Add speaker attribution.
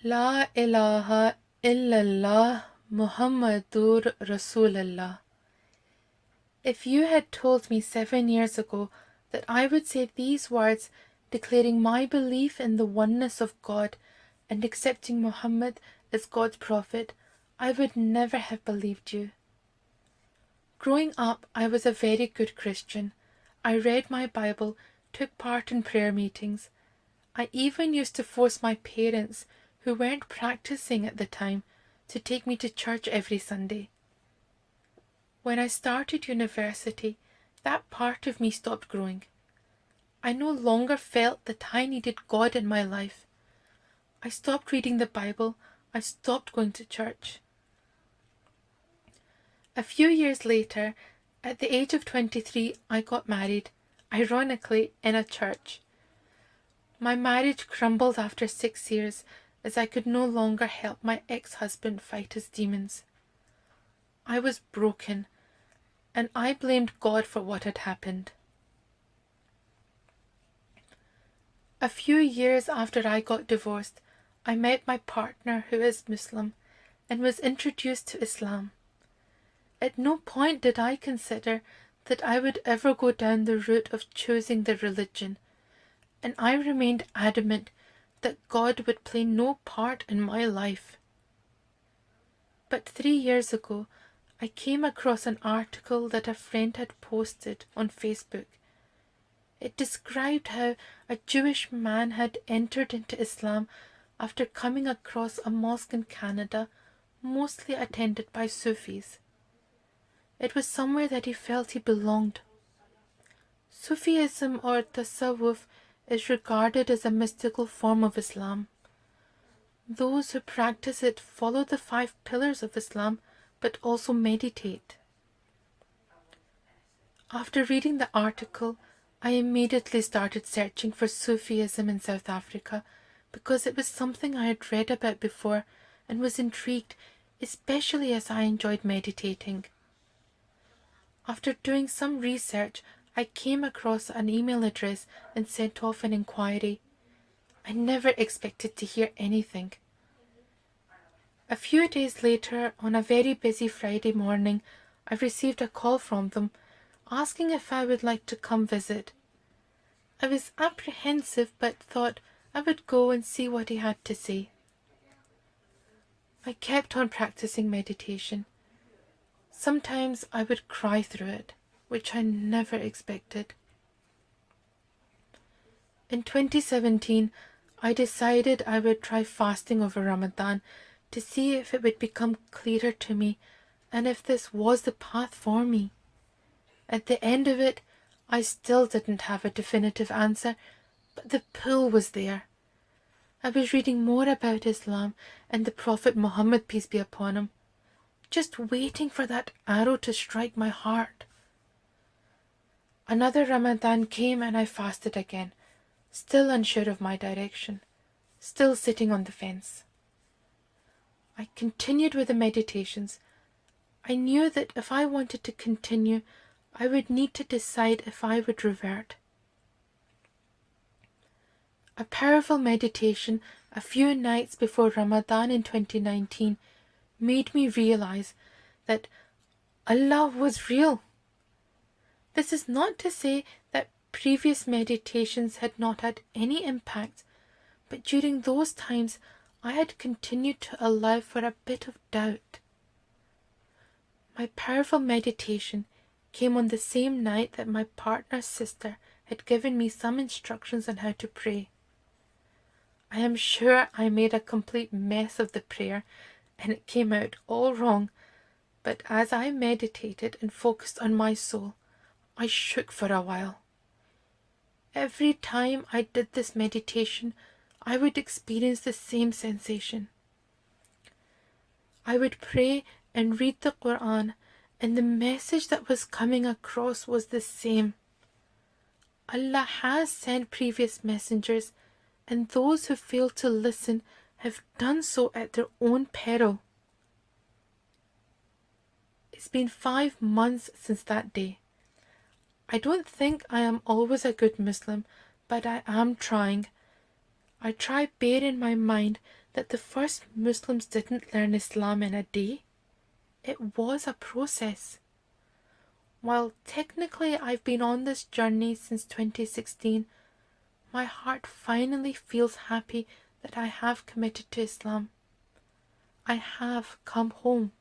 Speaker 1: La ilaha illallah Muhammadur Rasulullah. If you had told me 7 years ago that I would say these words declaring my belief in the oneness of God and accepting Muhammad as God's prophet, I would never have believed you. Growing up, I was a very good Christian. I read my Bible, took part in prayer meetings. I even used to force my parents, who weren't practicing at the time, to take me to church every Sunday. When I started university, that part of me stopped growing. I no longer felt that I needed God in my life. I stopped reading the Bible. I stopped going to church. A few years later, at the age of 23, I got married, ironically, in a church. My marriage crumbled after 6 years as I could no longer help my ex-husband fight his demons. I was broken, and I blamed God for what had happened. A few years after I got divorced, I met my partner, who is Muslim, and was introduced to Islam. At no point did I consider that I would ever go down the route of choosing the religion, and I remained adamant that God would play no part in my life. But 3 years ago, I came across an article that a friend had posted on Facebook. It described how a Jewish man had entered into Islam after coming across a mosque in Canada, mostly attended by Sufis. It was somewhere that he felt he belonged. Sufism or Tasawwuf is regarded as a mystical form of Islam. Those who practice it follow the 5 pillars of Islam, but also meditate. After reading the article, I immediately started searching for Sufism in South Africa because it was something I had read about before and was intrigued, especially as I enjoyed meditating. After doing some research, I came across an email address and sent off an inquiry. I never expected to hear anything. A few days later, on a very busy Friday morning, I received a call from them, asking if I would like to come visit. I was apprehensive but thought I would go and see what he had to say. I kept on practicing meditation. Sometimes I would cry through it, which I never expected. In 2017, I decided I would try fasting over Ramadan to see if it would become clearer to me and if this was the path for me. At the end of it, I still didn't have a definitive answer, but the pull was there. I was reading more about Islam and the Prophet Muhammad, peace be upon him, just waiting for that arrow to strike my heart. Another Ramadan came and I fasted again, still unsure of my direction, still sitting on the fence. I continued with the meditations. I knew that if I wanted to continue, I would need to decide if I would revert. A powerful meditation a few nights before Ramadan in 2019 made me realize that Allah was real. This is not to say that previous meditations had not had any impact, but during those times I had continued to allow for a bit of doubt. My powerful meditation came on the same night that my partner's sister had given me some instructions on how to pray. I am sure I made a complete mess of the prayer and it came out all wrong, but as I meditated and focused on my soul, I shook for a while. Every time I did this meditation, I would experience the same sensation. I would pray and read the Quran, and the message that was coming across was the same. Allah has sent previous messengers, and those who fail to listen have done so at their own peril. It's been 5 months since that day. I don't think I am always a good Muslim, but I am trying. I try bear in my mind that the first Muslims didn't learn Islam in a day. It was a process. While technically I've been on this journey since 2016, my heart finally feels happy that I have committed to Islam. I have come home.